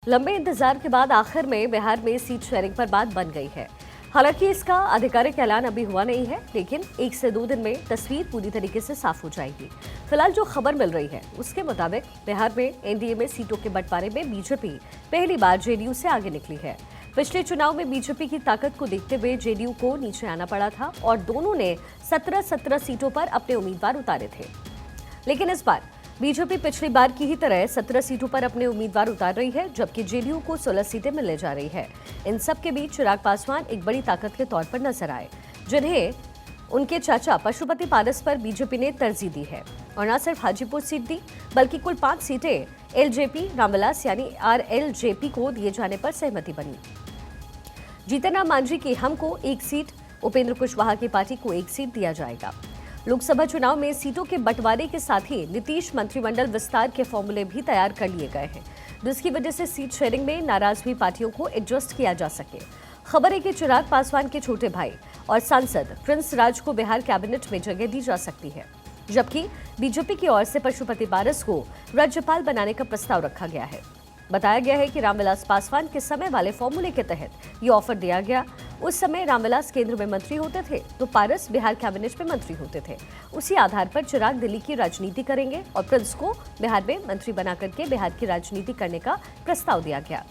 लंबे इंतजार के बाद आखिर में बिहार में सीट शेयरिंग पर बात बन गई है। हालांकि इसका आधिकारिक ऐलान अभी हुआ नहीं है, लेकिन 1 से 2 दिन में तस्वीर पूरी तरीके से साफ हो जाएगी। फिलहाल जो खबर मिल रही है उसके मुताबिक बिहार में एनडीए में सीटों के बंटवारे में बीजेपी पहली बार जेडीयू से आगे निकली है। पिछले चुनाव में बीजेपी की ताकत को देखते हुए जेडीयू को नीचे आना पड़ा था और दोनों ने 17 सीटों पर अपने उम्मीदवार उतारे थे। लेकिन इस बार बीजेपी पिछली बार की ही तरह 17 सीटों पर अपने उम्मीदवार उतार रही है, जबकि जेडीयू को 16 सीटें मिलने जा रही है। इन सब के बीच चिराग पासवान एक बड़ी ताकत के तौर पर नजर आए, जिन्हें उनके चाचा पशुपति पारस पर बीजेपी ने तरजीह दी है और न सिर्फ हाजीपुर सीट दी, बल्कि कुल 5 सीटें एलजेपी रामविलास यानी आरएलजेपी को दिए जाने पर सहमति बनी। जीतन राम मांझी की हमको 1 सीट, उपेंद्र कुशवाहा की पार्टी को 1 सीट दिया जाएगा। लोकसभा चुनाव में सीटों के बंटवारे के साथ ही नीतीश मंत्रिमंडल विस्तार के फॉर्मूले भी तैयार कर लिए गए हैं, जिसकी वजह से सीट शेयरिंग में नाराज हुई पार्टियों को एडजस्ट किया जा सके। खबर है कि चिराग पासवान के छोटे भाई और सांसद प्रिंस राज को बिहार कैबिनेट में जगह दी जा सकती है, जबकि बीजेपी की ओर से पशुपति पारस को राज्यपाल बनाने का प्रस्ताव रखा गया है। बताया गया है कि रामविलास पासवान के समय वाले फॉर्मूले के तहत ये ऑफर दिया गया। उस समय रामविलास केंद्र में मंत्री होते थे तो पारस बिहार कैबिनेट में मंत्री होते थे। उसी आधार पर चिराग दिल्ली की राजनीति करेंगे और प्रिंस को बिहार में मंत्री बना करके बिहार की राजनीति करने का प्रस्ताव दिया गया।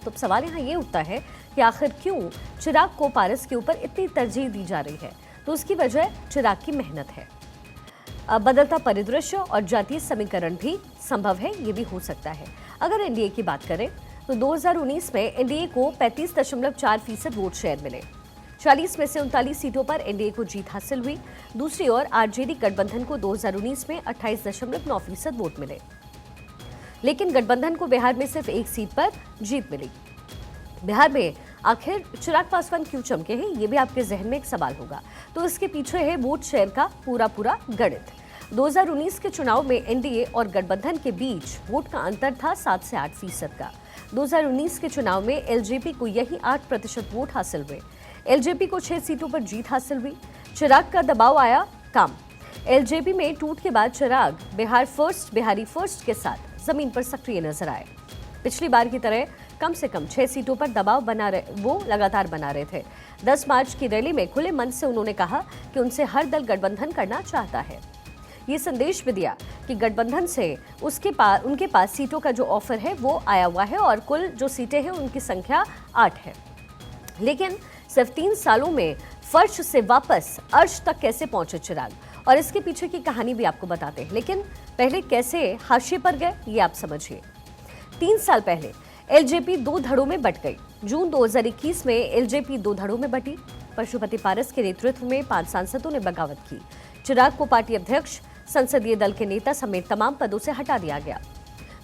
तो अब सवाल यहाँ ये उठता है कि आखिर क्यों चिराग को पारस के ऊपर इतनी तरजीह दी जा रही है। तो उसकी वजह चिराग की मेहनत है। अब बदलता परिदृश्य और जातीय समीकरण भी संभव है, ये भी हो सकता है। अगर एनडीए की बात करें तो 2019 में एनडीए को 35.4% वोट शेयर मिले। 40 में से 39 सीटों पर एनडीए को जीत हासिल हुई। दूसरी ओर आरजेडी गठबंधन को 2019 में 28.9% वोट मिले, लेकिन गठबंधन को बिहार में सिर्फ 1 सीट पर जीत मिली। बिहार में आखिर चिराग पासवान क्यों चमके हैं, ये भी आपके जहन में एक सवाल होगा। तो इसके पीछे है वोट शेयर का पूरा गणित। 2019 के चुनाव में एनडीए और गठबंधन के बीच वोट का अंतर था 7 से 8% का। 2019 के चुनाव में एलजेपी को यही 8% वोट हासिल हुए। एलजेपी को 6 सीटों पर जीत हासिल हुई। चिराग का दबाव आया कम। एलजेपी में टूट के बाद चिराग बिहारी फर्स्ट के साथ जमीन पर सक्रिय नजर आए। पिछली बार की तरह कम से कम 6 सीटों पर दबाव वो लगातार बना रहे थे। 10 मार्च की रैली में खुले मन से उन्होंने कहा कि उनसे हर दल गठबंधन करना चाहता है। ये संदेश भी दिया कि गठबंधन से उनके पास सीटों का जो ऑफर है वो आया हुआ है और कुल जो सीटें हैं उनकी संख्या 8 है। लेकिन सिर्फ 3 सालों में फर्श से वापस अर्श तक कैसे पहुंचे चिराग, और इसके पीछे की कहानी भी आपको बताते हैं। लेकिन पहले कैसे हाशिए पर गए ये आप समझिए। 3 साल पहले एलजेपी 2 धड़ों में बंट गई। जून 2021 में एलजेपी 2 धड़ों में बटी। पशुपति पारस के नेतृत्व में 5 सांसदों ने बगावत की। चिराग को पार्टी अध्यक्ष, संसदीय दल के नेता समेत तमाम पदों से हटा दिया गया।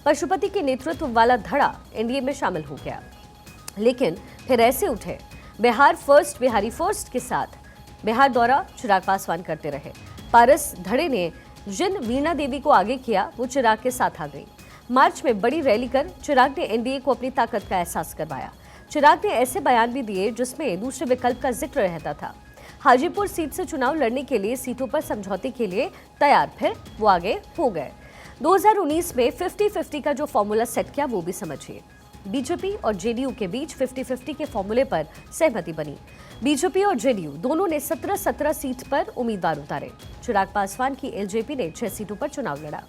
पशुपति के नेतृत्व वाला धड़ा एनडीए में शामिल हो गया। लेकिन फिर ऐसे उठे बिहारी फर्स्ट के साथ बिहार दौरा चिराग पासवान करते रहे। पारस धड़े ने जिन वीणा देवी को आगे किया वो चिराग के साथ आ गई। मार्च में बड़ी रैली कर चिराग ने एनडीए को अपनी ताकत का एहसास करवाया। चिराग ने ऐसे बयान भी दिए जिसमें दूसरे विकल्प का जिक्र रहता था। हाजीपुर सीट से चुनाव लड़ने के लिए सीटों पर समझौते के लिए तैयार, फिर वो आगे हो गए। 2019 में 50-50 का जो फॉर्मूला सेट किया वो भी समझिए। बीजेपी और जेडीयू के बीच 50-50 के फॉर्मूले पर सहमति बनी। बीजेपी और जेडीयू दोनों ने 17 सीट पर उम्मीदवार उतारे। चिराग पासवान की एलजेपी ने 6 सीटों पर चुनाव लड़ा।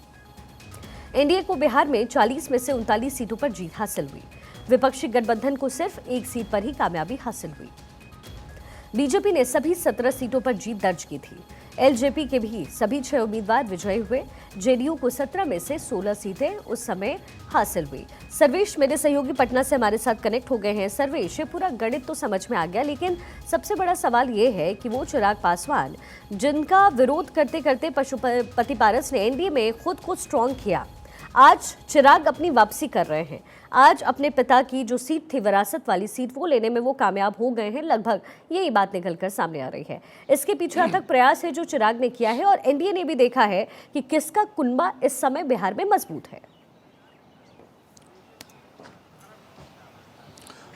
एनडीए को बिहार में 40 में से 39 सीटों पर जीत हासिल हुई। विपक्षी गठबंधन को सिर्फ 1 सीट पर ही कामयाबी हासिल हुई। बीजेपी ने सभी 17 सीटों पर जीत दर्ज की थी। एलजेपी के भी सभी 6 उम्मीदवार विजयी हुए। जेडीयू को 17 में से 16 सीटें उस समय हासिल हुई। सर्वेश मेरे सहयोगी पटना से हमारे साथ कनेक्ट हो गए हैं। सर्वेश, ये पूरा गणित तो समझ में आ गया, लेकिन सबसे बड़ा सवाल ये है कि वो चिराग पासवान जिनका विरोध करते करते पशुपति पारस ने एनडीए में खुद को स्ट्रॉन्ग किया, आज चिराग अपनी वापसी कर रहे हैं। आज अपने पिता की जो सीट थी, विरासत वाली सीट, वो लेने में वो कामयाब हो गए हैं। लगभग यही बात निकलकर सामने आ रही है। इसके पीछे अथक प्रयास है जो चिराग ने किया है और एनडीए ने भी देखा है कि किसका कुनबा इस समय बिहार में मजबूत है।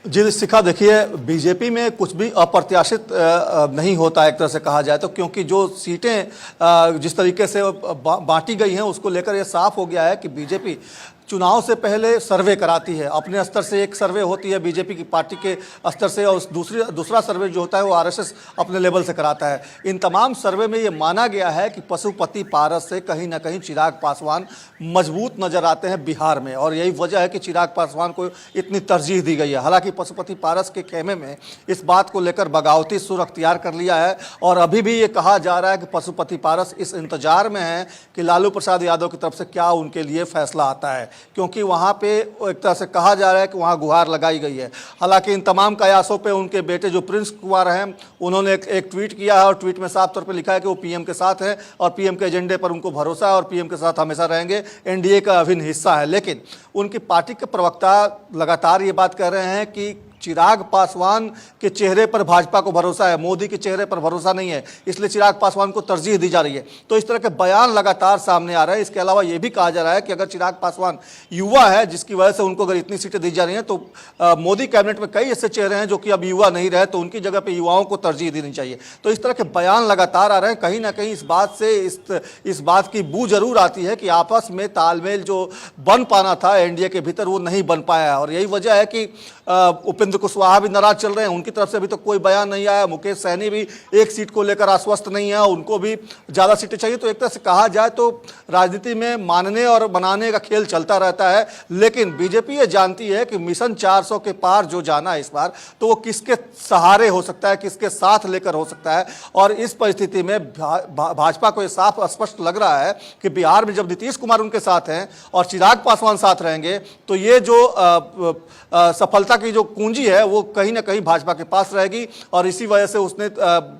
जी शिखा, देखिए बीजेपी में कुछ भी अप्रत्याशित नहीं होता एक तरह से कहा जाए तो, क्योंकि जो सीटें जिस तरीके से बांटी गई हैं उसको लेकर ये साफ हो गया है कि बीजेपी चुनाव से पहले सर्वे कराती है। अपने स्तर से एक सर्वे होती है बीजेपी की पार्टी के स्तर से, और दूसरा सर्वे जो होता है वो आरएसएस अपने लेवल से कराता है। इन तमाम सर्वे में ये माना गया है कि पशुपति पारस से कहीं ना कहीं चिराग पासवान मजबूत नजर आते हैं बिहार में, और यही वजह है कि चिराग पासवान को इतनी तरजीह दी गई है। हालांकि पशुपति पारस के खेमे में इस बात को लेकर बगावती सुर अख्तियार कर लिया है, और अभी भी ये कहा जा रहा है कि पशुपति पारस इस इंतजार में है कि लालू प्रसाद यादव की तरफ से क्या उनके लिए फैसला आता है, क्योंकि वहाँ पे एक तरह से कहा जा रहा है कि वहाँ गुहार लगाई गई है। हालांकि इन तमाम कयासों पे उनके बेटे जो प्रिंस कुमार हैं उन्होंने एक ट्वीट किया है, और ट्वीट में साफ तौर पे लिखा है कि वो पीएम के साथ हैं और पीएम के एजेंडे पर उनको भरोसा है और पीएम के साथ हमेशा रहेंगे, एनडीए का अभिन्न हिस्सा है। लेकिन उनकी पार्टी के प्रवक्ता लगातार ये बात कह रहे हैं कि चिराग पासवान के चेहरे पर भाजपा को भरोसा है, मोदी के चेहरे पर भरोसा नहीं है, इसलिए चिराग पासवान को तरजीह दी जा रही है। तो इस तरह के बयान लगातार सामने आ रहे हैं। इसके अलावा यह भी कहा जा रहा है कि अगर चिराग पासवान युवा है, जिसकी वजह से उनको अगर इतनी सीटें दी जा रही हैं, तो मोदी कैबिनेट में कई ऐसे चेहरे हैं जो कि अब युवा नहीं रहे, तो उनकी जगह पर युवाओं को तरजीह देनी चाहिए। तो इस तरह के बयान लगातार आ रहे हैं। कहीं ना कहीं इस बात से इस बात की बू जरूर आती है कि आपस में तालमेल जो बन पाना था एनडीए के भीतर वो नहीं बन पाया है, और यही वजह है कि उपेंद्र कुशवाहा भी नाराज चल रहे हैं। उनकी तरफ से अभी तक कोई बयान नहीं आया। मुकेश सहनी भी एक सीट को लेकर आश्वस्त नहीं है, उनको भी ज़्यादा सीटें चाहिए। तो एक तरह से कहा जाए तो राजनीति में मानने और बनाने का खेल चलता रहता है, लेकिन बीजेपी ये जानती है कि मिशन 400 के पार जो जाना है इस बार, तो वो किसके सहारे हो सकता है, किसके साथ लेकर हो सकता है। और इस परिस्थिति में भाजपा को ये साफ स्पष्ट लग रहा है कि बिहार में जब नीतीश कुमार उनके साथ हैं और चिराग पासवान साथ रहेंगे, तो ये जो सफलता की जो कुंजी है वो कहीं ना कहीं भाजपा के पास रहेगी, और इसी वजह से उसने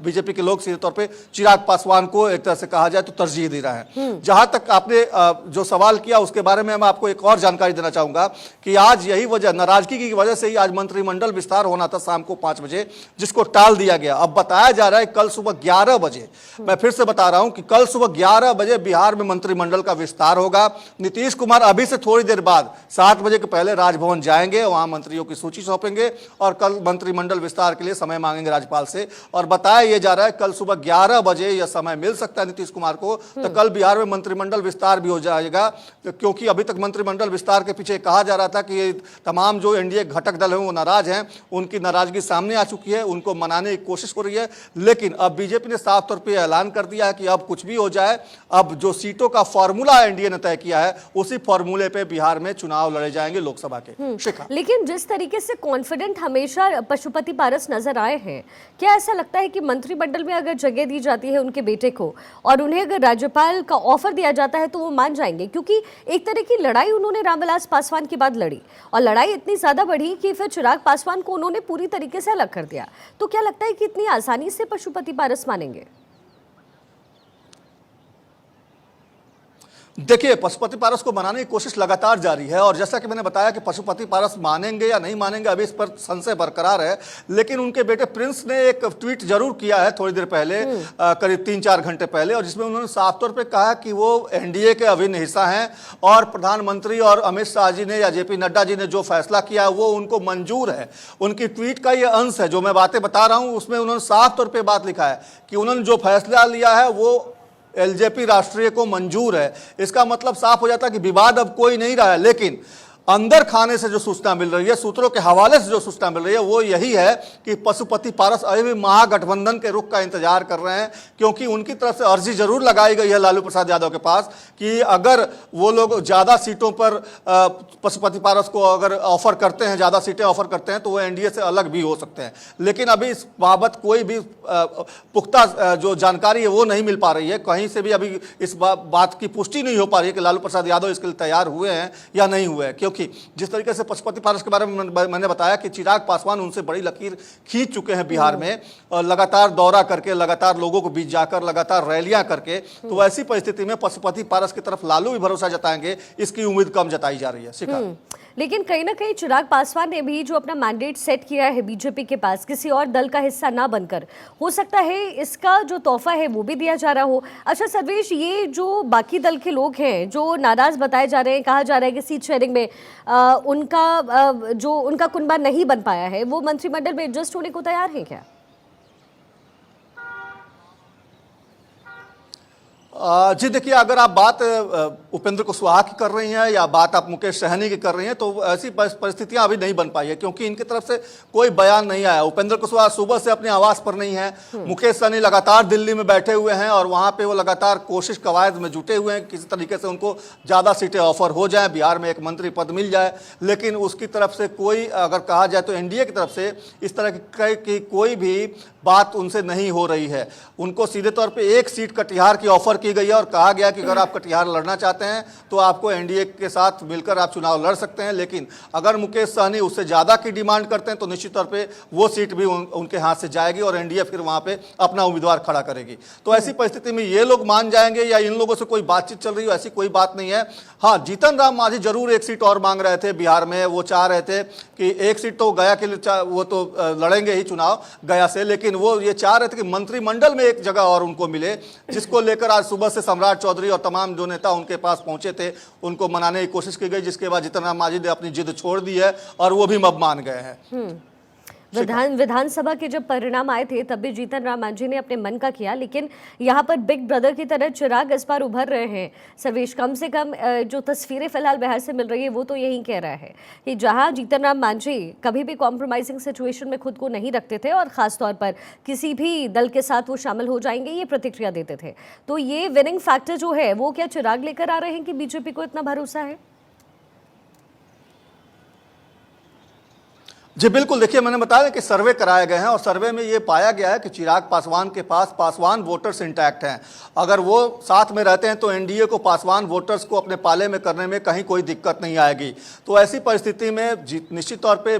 बीजेपी के लोग सीधे तौर पे चिराग पासवान को एक तरह से कहा जाए तो तरजीह दे रहा है। जहां तक आपने जो सवाल किया उसके बारे में मैं आपको एक और जानकारी देना चाहूंगा कि आज यही वजह, नाराजगी की वजह से ही आज मंत्रिमंडल विस्तार होना था शाम को 5 बजे, जिसको टाल दिया गया। अब बताया जा रहा है कल सुबह 11 बजे, मैं फिर से बता रहा हूं कि कल सुबह 11 बजे बिहार में मंत्रिमंडल का विस्तार होगा। नीतीश कुमार अभी से थोड़ी देर बाद 7 बजे के पहले राजभवन जाएंगे, वहां मंत्रियों की सूची सौंपेंगे और कल मंत्रिमंडल विस्तार के लिए समय मांगेंगे राज्यपाल से। और बताया यह जा रहा है कल सुबह 11 बजे यह समय मिल सकता है नीतीश कुमार को, तो कल बिहार में मंत्रिमंडल विस्तार भी हो जाएगा। क्योंकि अभी तक मंत्रिमंडल विस्तार के पीछे कहा जा रहा था कि ये तमाम जो एनडीए घटक दल हैं वो नाराज हैं, उनकी नाराजगी सामने आ चुकी है, उनको मनाने की कोशिश हो रही है। लेकिन अब बीजेपी ने साफ तौर पर ऐलान कर दिया है कि अब कुछ भी हो जाए, अब जो सीटों का फॉर्मूला एनडीए ने तय किया है उसी फॉर्मूले पे बिहार में चुनाव लड़े जाएंगे लोकसभा के। शिखा, लेकिन जिस तरीके से कॉन्फिडेंट हमेशा पशुपति पारस नजर आए हैं, क्या ऐसा लगता है कि मंत्रिमंडल में अगर जगह दी जाती है उनके बेटे को और उन्हें अगर राज्यपाल का ऑफर दिया जाता है तो वो मान जाएंगे? क्योंकि एक तरह की लड़ाई उन्होंने रामविलास पासवान के बाद लड़ी, और लड़ाई इतनी ज्यादा बढ़ी कि फिर चिराग पासवान को उन्होंने पूरी तरीके से अलग कर दिया। तो क्या लगता है कि इतनी आसानी से पशुपति पारस मानेंगे? देखिए, पशुपति पारस को मनाने की कोशिश लगातार जारी है, और जैसा कि मैंने बताया कि पशुपति पारस मानेंगे या नहीं मानेंगे अभी इस पर संशय बरकरार है। लेकिन उनके बेटे प्रिंस ने एक ट्वीट जरूर किया है थोड़ी देर पहले, करीब 3-4 घंटे पहले, और जिसमें उन्होंने साफ तौर पे कहा कि वो एनडीए के अभिन्न हिस्सा हैं और प्रधानमंत्री और अमित शाह जी ने या जेपी नड्डा जी ने जो फैसला किया वो उनको मंजूर है। उनकी ट्वीट का ये अंश है जो मैं बातें बता रहा हूँ, उसमें उन्होंने साफ तौर पर बात लिखा है कि उन्होंने जो फैसला लिया है वो एलजेपी राष्ट्रीय को मंजूर है। इसका मतलब साफ हो जाता है कि विवाद अब कोई नहीं रहा है। लेकिन अंदर खाने से जो सूचना मिल रही है, सूत्रों के हवाले से जो सूचना मिल रही है वो यही है कि पशुपति पारस अभी भी महागठबंधन के रुख का इंतजार कर रहे हैं, क्योंकि उनकी तरफ से अर्जी जरूर लगाई गई है लालू प्रसाद यादव के पास कि अगर वो लोग ज़्यादा सीटों पर पशुपति पारस को अगर ऑफर करते हैं, ज़्यादा सीटें ऑफर करते हैं, तो वो एनडीए से अलग भी हो सकते हैं। लेकिन अभी इस बाबत कोई भी पुख्ता जो जानकारी है वो नहीं मिल पा रही है, कहीं से भी अभी इस बात की पुष्टि नहीं हो पा रही है कि लालू प्रसाद यादव इसके लिए तैयार हुए हैं या नहीं हुए हैं। क्योंकि जिस तरीके से पशुपति पारस के बारे में मैंने बताया कि चिराग पासवान उनसे बड़ी लकीर खींच चुके हैं बिहार में, और लगातार दौरा करके, लगातार लोगों को बीच जाकर, लगातार रैलियां करके, तो ऐसी परिस्थिति में पशुपति पारस की तरफ लालू भी भरोसा जताएंगे, इसकी उम्मीद कम जताई जा रही है। शिखा, लेकिन कहीं ना कहीं चिराग पासवान ने भी जो अपना मैंडेट सेट किया है बीजेपी के पास, किसी और दल का हिस्सा ना बनकर, हो सकता है इसका जो तोहफा है वो भी दिया जा रहा हो। अच्छा सर्वेश, ये जो बाकी दल के लोग हैं जो नाराज बताए जा रहे हैं, कहा जा रहा है कि सीट शेयरिंग में जो उनका कुनबा नहीं बन पाया है, वो मंत्रिमंडल में एडजस्ट होने को तैयार है क्या? जी देखिए, अगर आप बात उपेंद्र कुशवाहा की कर रही हैं या बात आप मुकेश सहनी की कर रही हैं, तो ऐसी परिस्थितियां अभी नहीं बन पाई है क्योंकि इनकी तरफ से कोई बयान नहीं आया। उपेंद्र कुशवाहा सुबह से अपने आवास पर नहीं है, मुकेश सहनी लगातार दिल्ली में बैठे हुए हैं और वहां पे वो लगातार कोशिश कवायद में जुटे हुए हैं किसी तरीके से उनको ज़्यादा सीटें ऑफर हो जाए, बिहार में एक मंत्री पद मिल जाए। लेकिन उसकी तरफ से कोई, अगर कहा जाए तो एनडीए की तरफ से इस तरह की कोई भी बात उनसे नहीं हो रही है। उनको सीधे तौर पे एक सीट कटिहार की ऑफर की गई है और कहा गया कि अगर आप कटिहार लड़ना चाहते हैं तो आपको एनडीए के साथ मिलकर आप चुनाव लड़ सकते हैं। लेकिन अगर मुकेश सहनी उससे ज़्यादा की डिमांड करते हैं तो निश्चित तौर पे वो सीट भी उनके हाथ से जाएगी और एनडीए फिर वहाँ पे अपना उम्मीदवार खड़ा करेगी। तो ऐसी परिस्थिति में ये लोग मान जाएंगे या इन लोगों से कोई बातचीत चल रही हो, ऐसी कोई बात नहीं है। हाँ, जीतन राम मांझी जरूर एक सीट और मांग रहे थे बिहार में। वो चाह रहे थे कि एक सीट तो गया के लिए वो तो लड़ेंगे ही चुनाव गया से, लेकिन वो ये चाह रहे थे कि मंत्रिमंडल में एक जगह और उनको मिले, जिसको लेकर आज सुबह से सम्राट चौधरी और तमाम जो नेता उनके पास पहुंचे थे उनको मनाने की कोशिश की गई, जिसके बाद जीतन राम मांझी ने अपनी जिद छोड़ दी है और वो भी अब मान गए हैं। विधानसभा के जब परिणाम आए थे तब भी जीतन राम मांझी ने अपने मन का किया, लेकिन यहाँ पर बिग ब्रदर की तरह चिराग इस बार उभर रहे हैं। सर्वेश, कम से कम जो तस्वीरें फिलहाल बिहार से मिल रही है वो तो यही कह रहा है कि जहाँ जीतन राम मांझी कभी भी कॉम्प्रोमाइजिंग सिचुएशन में खुद को नहीं रखते थे और खासतौर पर किसी भी दल के साथ वो शामिल हो जाएंगे, ये प्रतिक्रिया देते थे, तो ये विनिंग फैक्टर जो है वो क्या चिराग लेकर आ रहे हैं कि बीजेपी को इतना भरोसा है? जी बिल्कुल, देखिए मैंने बताया कि सर्वे कराए गए हैं और सर्वे में ये पाया गया है कि चिराग पासवान के पास पासवान वोटर्स इंटैक्ट हैं। अगर वो साथ में रहते हैं तो एनडीए को पासवान वोटर्स को अपने पाले में करने में कहीं कोई दिक्कत नहीं आएगी। तो ऐसी परिस्थिति में निश्चित तौर पे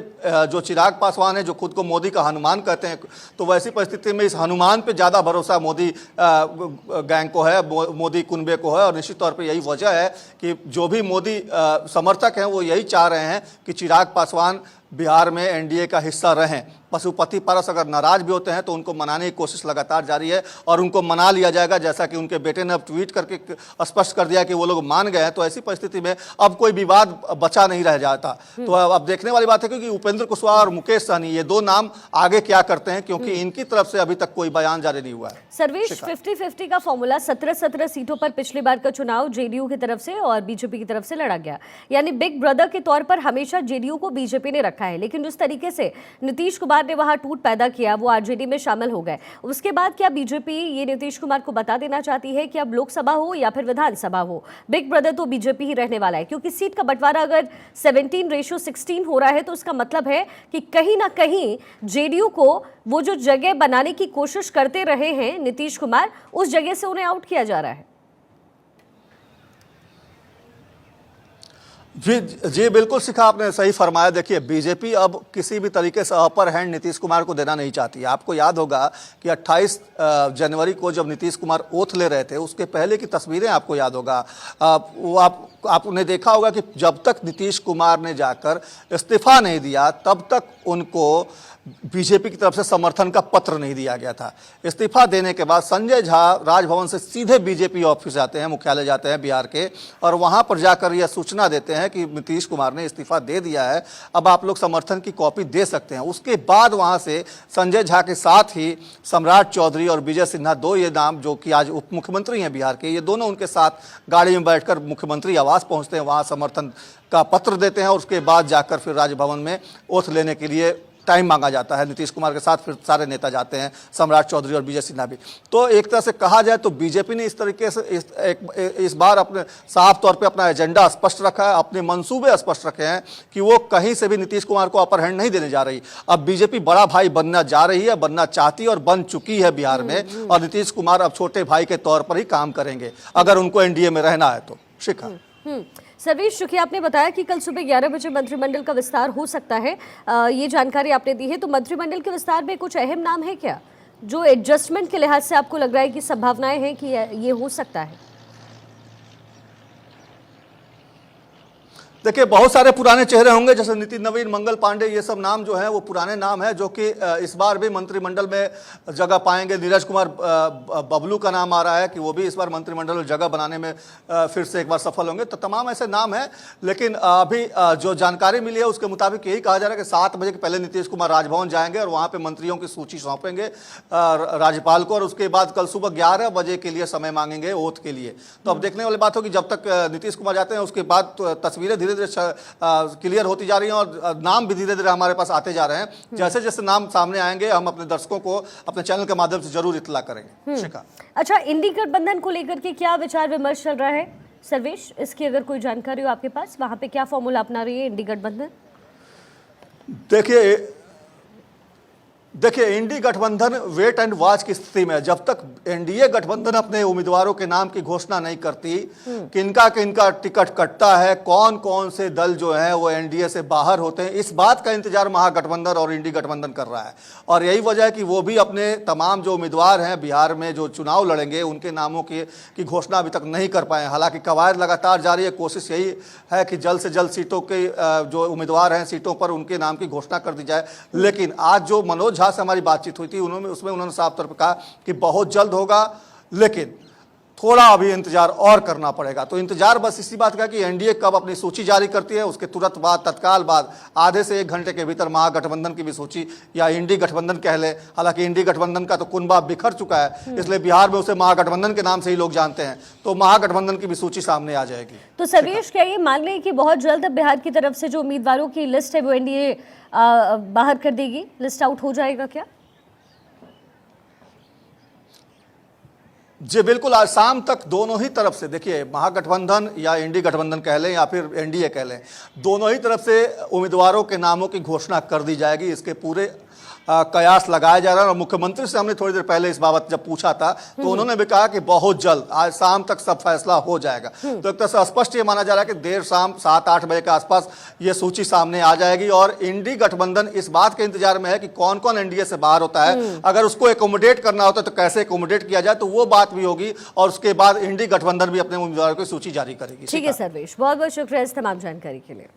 जो चिराग पासवान है, जो खुद को मोदी का हनुमान कहते हैं, तो वैसी परिस्थिति में इस हनुमान पे ज़्यादा भरोसा मोदी गैंग को है, मोदी कुनबे को है। और निश्चित तौर पर यही वजह है कि जो भी मोदी समर्थक हैं वो यही चाह रहे हैं कि चिराग पासवान बिहार में एनडीए का हिस्सा रहें। पशुपति पारस अगर नाराज भी होते हैं तो उनको मनाने की कोशिश लगातार जारी है और उनको मना लिया जाएगा, जैसा कि उनके बेटे ने अब ट्वीट करके स्पष्ट कर दिया कि वो लोग मान गए हैं। तो ऐसी परिस्थिति में अब कोई विवाद बचा नहीं रह जाता। तो अब देखने वाली बात है क्योंकि उपेंद्र कुशवाहा और मुकेश सहनी ये दो नाम आगे क्या करते हैं, क्योंकि इनकी तरफ से अभी तक कोई बयान जारी नहीं हुआ है। सर्वेश, 50-50 का फॉर्मूला 17 सीटों पर पिछली बार का चुनाव जेडीयू की तरफ से और बीजेपी की तरफ से लड़ा गया, यानी बिग ब्रदर के तौर पर हमेशा जेडीयू को बीजेपी ने रखा है। लेकिन जिस तरीके से नीतीश कुमार ने वहां टूट पैदा किया, वो आरजेडी में शामिल हो गए, उसके बाद क्या बीजेपी ये नीतीश कुमार को बता देना चाहती है कि अब लोकसभा हो या फिर विधानसभा हो, बिग ब्रदर तो बीजेपी ही रहने वाला है? क्योंकि सीट का बंटवारा अगर 17:16 हो रहा है तो उसका मतलब है कि कहीं ना कहीं जेडीयू को वो जो जगह बनाने की कोशिश करते रहे हैं नीतीश कुमार, उस जगह से उन्हें आउट किया जा रहा है। जी बिल्कुल शिखा, आपने सही फरमाया। देखिए, बीजेपी अब किसी भी तरीके से अपर हैंड नीतीश कुमार को देना नहीं चाहती है। आपको याद होगा कि 28 जनवरी को जब नीतीश कुमार ओथ ले रहे थे, उसके पहले की तस्वीरें आपको याद होगा। वो आपने देखा होगा कि जब तक नीतीश कुमार ने जाकर इस्तीफा नहीं दिया तब तक उनको बीजेपी की तरफ से समर्थन का पत्र नहीं दिया गया था। इस्तीफा देने के बाद संजय झा राजभवन से सीधे बीजेपी ऑफिस जाते हैं, मुख्यालय जाते हैं बिहार के, और वहां पर जाकर यह सूचना देते हैं कि नीतीश कुमार ने इस्तीफा दे दिया है, अब आप लोग समर्थन की कॉपी दे सकते हैं। उसके बाद वहां से संजय झा के साथ ही सम्राट चौधरी और विजय सिन्हा, दो ये नाम जो कि आज उप मुख्यमंत्री हैं बिहार के, ये दोनों उनके साथ गाड़ी में बैठकर मुख्यमंत्री आवास पहुंचते हैं, वहां समर्थन का पत्र देते हैं और उसके बाद जाकर फिर राजभवन में ओथ लेने के लिए टाइम मांगा जाता है। नीतीश कुमार के साथ फिर सारे नेता जाते हैं, सम्राट चौधरी और विजय सिन्हा भी। तो एक तरह से कहा जाए तो बीजेपी ने इस तरीके से इस बार अपने साफ तौर पे अपना एजेंडा स्पष्ट रखा है, अपने मंसूबे स्पष्ट रखे हैं कि वो कहीं से भी नीतीश कुमार को अपर हैंड नहीं देने जा रही। अब बीजेपी बड़ा भाई बनना जा रही है, बनना चाहती है और बन चुकी है बिहार में, और नीतीश कुमार अब छोटे भाई के तौर पर ही काम करेंगे अगर उनको एनडीए में रहना है तो। शिखा, सर्वेश, चूंकि आपने बताया कि कल सुबह 11 बजे मंत्रिमंडल का विस्तार हो सकता है, ये जानकारी आपने दी है, तो मंत्रिमंडल के विस्तार में कुछ अहम नाम है क्या जो एडजस्टमेंट के लिहाज से आपको लग रहा है कि संभावनाएं हैं कि ये हो सकता है? देखिए, बहुत सारे पुराने चेहरे होंगे, जैसे नितिन नवीन, मंगल पांडे, ये सब नाम जो है वो पुराने नाम है, जो कि इस बार भी मंत्रिमंडल में जगह पाएंगे। नीरज कुमार बबलू का नाम आ रहा है कि वो भी इस बार मंत्रिमंडल में जगह बनाने में फिर से एक बार सफल होंगे। तो तमाम ऐसे नाम हैं, लेकिन अभी जो जानकारी मिली है उसके मुताबिक यही कहा जा रहा है कि 7 बजे के पहले नीतीश कुमार राजभवन जाएंगे और वहाँ पर मंत्रियों की सूची सौंपेंगे राज्यपाल को, और उसके बाद कल सुबह 11 बजे के लिए समय मांगेंगे ओथ के लिए। तो अब देखने वाली बात होगी, जब तक नीतीश कुमार जाते हैं उसके बाद तस्वीरें धीरे क्लियर होती जा रही हैं और नाम भी धीरे धीरे हमारे पास आते जा रहे हैं। जैसे जैसे नाम सामने आएंगे हम अपने दर्शकों को अपने चैनल के माध्यम से जरूर इत्तला करेंगे। शिखा, अच्छा, इंडी गठबंधन को लेकर के क्या विचार विमर्श चल रहा है सर्वेश? इसकी अगर कोई जानकारी हो आपके पास, वहां पे क्या फॉर्मूला अपना रही है इंडी गठबंधन? देखिए, इंडी गठबंधन वेट एंड वॉच की स्थिति में है। जब तक एनडीए गठबंधन अपने उम्मीदवारों के नाम की घोषणा नहीं करती, किनका टिकट कटता है, कौन कौन से दल जो है वो एनडीए से बाहर होते हैं, इस बात का इंतजार महागठबंधन और इंडी गठबंधन कर रहा है। और यही वजह है कि वो भी अपने तमाम जो उम्मीदवार हैं बिहार में जो चुनाव लड़ेंगे उनके नामों की घोषणा अभी तक नहीं कर पाए। हालांकि कवायद लगातार जारी है, कोशिश यही है कि जल्द से जल्द सीटों के जो उम्मीदवार हैं सीटों पर उनके नाम की घोषणा कर दी जाए। लेकिन आज जो मनोज से हमारी बातचीत हुई थी उसमें उन्होंने साफ तौर पर कहा कि बहुत जल्द होगा, लेकिन थोड़ा अभी इंतजार और करना पड़ेगा। तो इंतजार बस इसी बात का कि एनडीए कब अपनी सूची जारी करती है, उसके तुरंत बाद तत्काल बाद आधे से 1 घंटे के भीतर महागठबंधन की भी सूची या इंडी गठबंधन कह ले। हालांकि इंडी गठबंधन का तो कुनबा बिखर चुका है, इसलिए बिहार में उसे महागठबंधन के नाम से ही लोग जानते हैं। तो महागठबंधन की भी सूची सामने आ जाएगी। तो सर्वेश, क्या ये मान लें कि बहुत जल्द अब बिहार की तरफ से जो उम्मीदवारों की लिस्ट है वो एनडीए बाहर कर देगी, लिस्ट आउट हो जाएगा क्या? जी बिल्कुल, आज शाम तक दोनों ही तरफ से, देखिए महागठबंधन या इंडी गठबंधन कह लें या फिर एनडीए कह लें, दोनों ही तरफ से उम्मीदवारों के नामों की घोषणा कर दी जाएगी। इसके पूरे कयास लगाया जा रहा है। और मुख्यमंत्री से हमने थोड़ी देर पहले इस बाबत जब पूछा था तो उन्होंने भी कहा कि बहुत जल्द आज शाम तक सब फैसला हो जाएगा। तो एक तरह से स्पष्ट ये माना जा रहा है कि देर शाम 7-8 बजे के आसपास ये सूची सामने आ जाएगी। और इंडी गठबंधन इस बात के इंतजार में है कि कौन कौन एनडीए से बाहर होता है, अगर उसको एकोमोडेट करना होता है तो कैसे एकोमोडेट किया जाए, तो वो बात भी होगी। और उसके बाद इंडी गठबंधन भी अपने उम्मीदवारों की सूची जारी करेगी। ठीक है सर्वेश, बहुत बहुत शुक्रिया इस तमाम जानकारी के लिए।